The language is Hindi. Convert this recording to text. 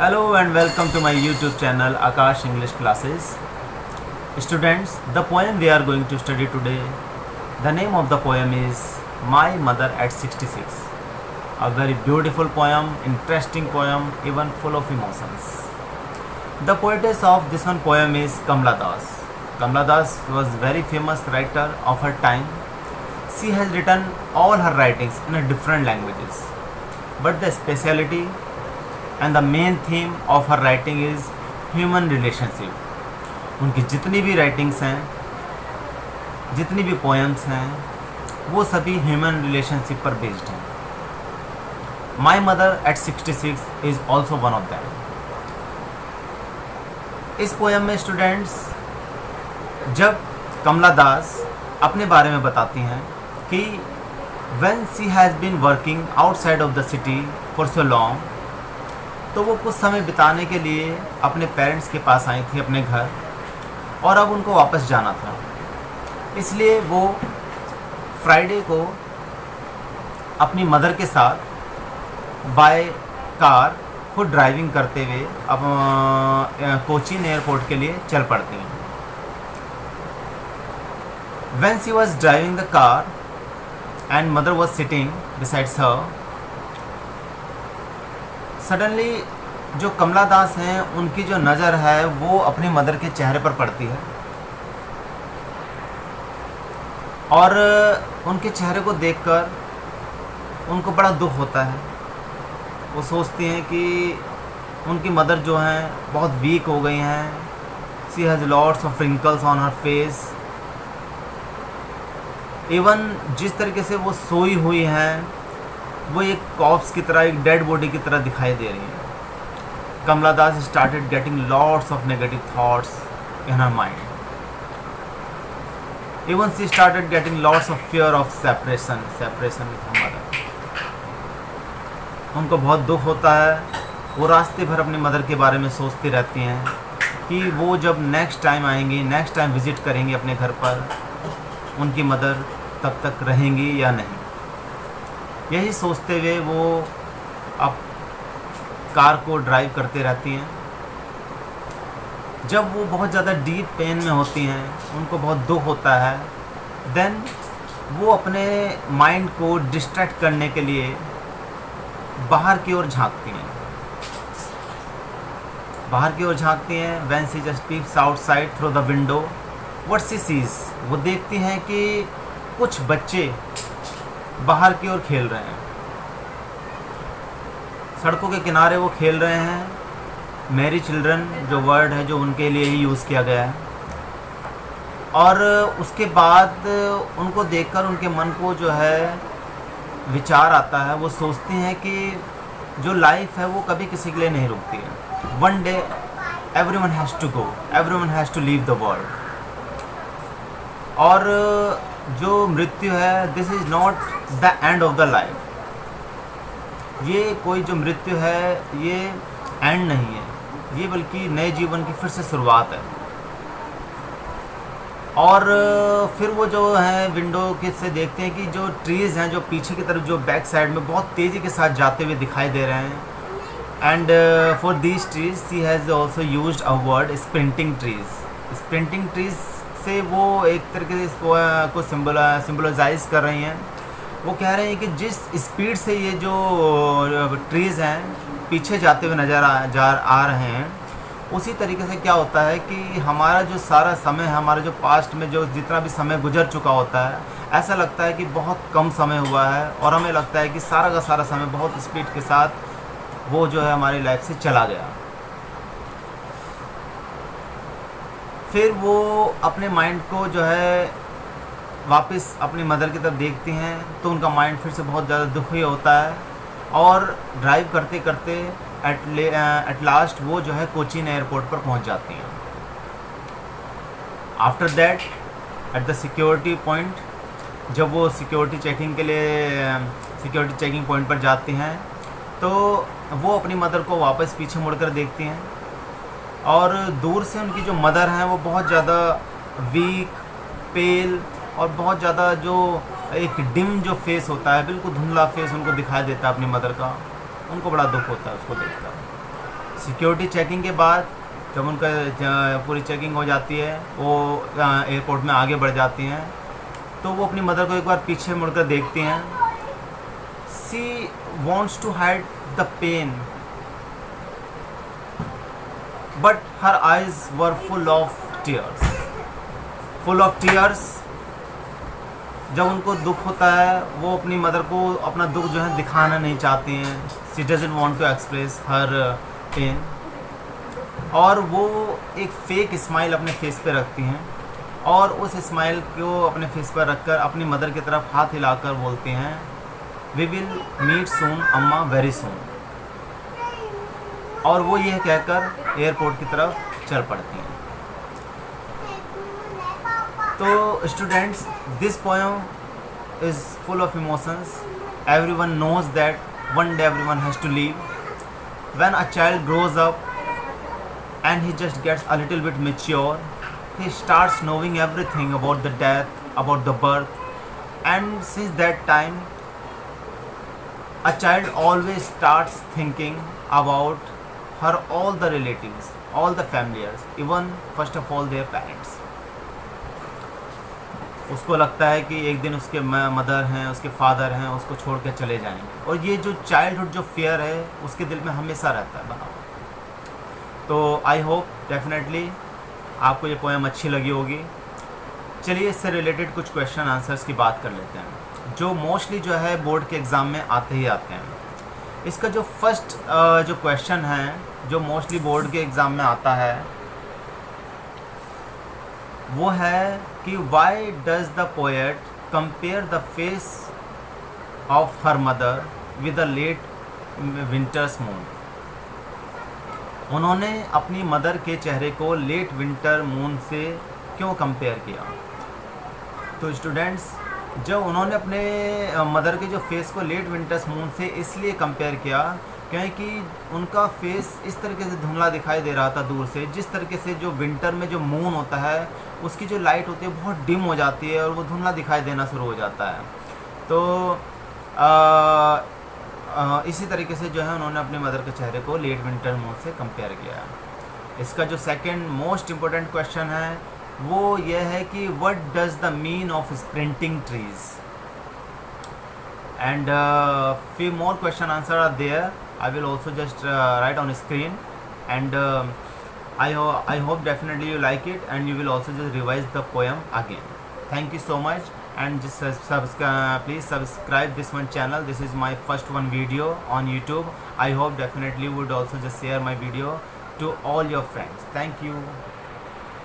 Hello and welcome to my YouTube channel Akash English Classes. Students, the poem we are going to study today, the name of the poem is My Mother at 66. A very beautiful poem, interesting poem, even full of emotions. The poetess of this one poem is Kamla Das. Kamla Das was very famous writer of her time. She has written all her writings in a different languages. But the speciality and the main theme of her writing is human relationship. उनकी जितनी भी राइटिंग्स हैं, जितनी भी पोएम्स हैं, वो सभी ह्यूमन रिलेशनशिप पर बेस्ड हैं. My mother eight 66 is also one of them. इस पोएम में स्टूडेंट्स जब कमला दास अपने बारे में बताती हैं कि when she has been working outside of the city for so long, तो वो कुछ समय बिताने के लिए अपने पेरेंट्स के पास आई थी अपने घर, और अब उनको वापस जाना था. इसलिए वो फ्राइडे को अपनी मदर के साथ बाय कार खुद ड्राइविंग करते हुए अब कोचीन एयरपोर्ट के लिए चल पड़ती हैं. When she was driving the car and mother was sitting beside her, suddenly जो कमला दास हैं उनकी जो नज़र है वो अपनी मदर के चेहरे पर पड़ती है, और उनके चेहरे को देखकर उनको बड़ा दुख होता है. वो सोचती हैं कि उनकी मदर जो हैं बहुत वीक हो गई हैं. She has lots of wrinkles on her face. Even जिस तरीके से वो सोई हुई हैं वो एक कॉप्स की तरह, एक डेड बॉडी की तरह दिखाई दे रही है. Kamala Das started getting lots of negative thoughts in her mind. Even she started getting lots of fear of separation with her mother. उनको बहुत दुख होता है. वो रास्ते भर अपनी मदर के बारे में सोचती रहती हैं कि वो जब नेक्स्ट टाइम आएंगी, नेक्स्ट टाइम विज़िट करेंगी अपने घर पर, उनकी मदर तब तक रहेंगी या नहीं. यही सोचते हुए वो अब कार को ड्राइव करते रहती हैं. जब वो बहुत ज़्यादा डीप पेन में होती हैं, उनको बहुत दुख होता है, देन वो अपने माइंड को डिस्ट्रैक्ट करने के लिए बाहर की ओर झांकती हैं. बाहर की ओर झांकती हैं. When she just peeps outside through the window, what she sees, वो देखती हैं कि कुछ बच्चे बाहर की ओर खेल रहे हैं. सड़कों के किनारे वो खेल रहे हैं. मैरी चिल्ड्रन जो वर्ड है जो उनके लिए ही यूज़ किया गया है. और उसके बाद उनको देखकर उनके मन को जो है विचार आता है. वो सोचती हैं कि जो लाइफ है वो कभी किसी के लिए नहीं रुकती है. One day everyone has to go, everyone has to leave the world. और जो मृत्यु है, this is not the end of the life. ये कोई जो मृत्यु है ये एंड नहीं है, ये बल्कि नए जीवन की फिर से शुरुआत है. और फिर वो जो है विंडो के से देखते हैं कि जो ट्रीज़ हैं जो पीछे की तरफ जो बैक साइड में बहुत तेज़ी के साथ जाते हुए दिखाई दे रहे हैं. And for these trees she has also used a word sprinting trees. Sprinting trees से वो एक तरीके से इसको सिम्बलाइज कर रही हैं. वो कह रहे हैं कि जिस स्पीड से ये जो ट्रीज़ हैं पीछे जाते हुए नज़र आ रहे हैं, उसी तरीके से क्या होता है कि हमारा जो सारा समय है, हमारा जो पास्ट में जो जितना भी समय गुजर चुका होता है, ऐसा लगता है कि बहुत कम समय हुआ है, और हमें लगता है कि सारा का सारा समय बहुत स्पीड के साथ वो जो है हमारी लाइफ से चला गया. फिर वो अपने माइंड को जो है वापस अपनी मदर की तरफ देखती हैं, तो उनका माइंड फिर से बहुत ज़्यादा दुखी होता है. और ड्राइव करते करते एट लास्ट वो जो है कोचीन एयरपोर्ट पर पहुंच जाती हैं. After that at the security point, जब वो सिक्योरिटी चेकिंग के लिए सिक्योरिटी चेकिंग पॉइंट पर जाती हैं, तो वो अपनी मदर को वापस पीछे मुड़कर देखती हैं. और दूर से उनकी जो मदर हैं वो बहुत ज़्यादा वीक, पेल, और बहुत ज़्यादा जो एक डिम जो फेस होता है, बिल्कुल धुंधला फेस उनको दिखाई देता है अपनी मदर का. उनको बड़ा दुख होता है उसको देखकर. सिक्योरिटी चेकिंग के बाद जब उनका पूरी चेकिंग हो जाती है, वो एयरपोर्ट में आगे बढ़ जाती हैं, तो वो अपनी मदर को एक बार पीछे मुड़कर देखती हैं. She wants to hide the pain, but her eyes were full of tears. जब उनको दुख होता है, वो अपनी मदर को अपना दुख जो है दिखाना नहीं चाहती हैं. She doesn't want to express her pain, और वो एक फेक स्माइल अपने फेस पे रखती हैं, और उस स्माइल को अपने फेस पर रखकर अपनी मदर की तरफ हाथ हिलाकर बोलती हैं, वी विल मीट सून अम्मा, वेरी सून. और वो यह कहकर एयरपोर्ट की तरफ चल पड़ती हैं. तो students, this poem is full of emotions. Everyone knows that one day everyone has to leave. When a child grows up and he just gets a little bit mature, he starts knowing everything about the death, about the birth, and since that time a child always starts thinking about her all the relatives, all the familiars, even first of all their parents. उसको लगता है कि एक दिन उसके मदर हैं, उसके फादर हैं, उसको छोड़ के चले जाएंगे, और ये जो चाइल्डहुड जो फियर है उसके दिल में हमेशा रहता है बना हुआ. तो आई होप डेफिनेटली आपको ये पोएम अच्छी लगी होगी. चलिए इससे रिलेटेड कुछ क्वेश्चन आंसर्स की बात कर लेते हैं, जो मोस्टली जो है बोर्ड के एग्ज़ाम में आते ही आते हैं. इसका जो फर्स्ट जो क्वेश्चन है जो मोस्टली बोर्ड के एग्ज़ाम में आता है, वो है कि why does the poet compare the face of her mother with the late winter's moon. उन्होंने अपनी मदर के चेहरे को लेट विंटर मून से क्यों कंपेयर किया? तो स्टूडेंट्स, जब उन्होंने अपने मदर के जो फेस को लेट विंटर्स मून से इसलिए कंपेयर किया क्योंकि उनका फेस इस तरीके से धुंधला दिखाई दे रहा था दूर से, जिस तरीके से जो विंटर में जो मून होता है उसकी जो लाइट होती है बहुत डिम हो जाती है और वो धुंधला दिखाई देना शुरू हो जाता है. तो इसी तरीके से जो है उन्होंने अपने मदर के चेहरे को लेट विंटर मून से कंपेयर किया. इसका जो सेकंड मोस्ट इम्पोर्टेंट क्वेश्चन है वो ये है कि what does the mean of sprinting trees. And few more question answer are there. I will also just write on screen, and I hope definitely you like it, and you will also just revise the poem again. Thank you so much, and just please subscribe this one channel. This is my first one video on YouTube. I hope definitely you would also just share my video to all your friends. Thank you.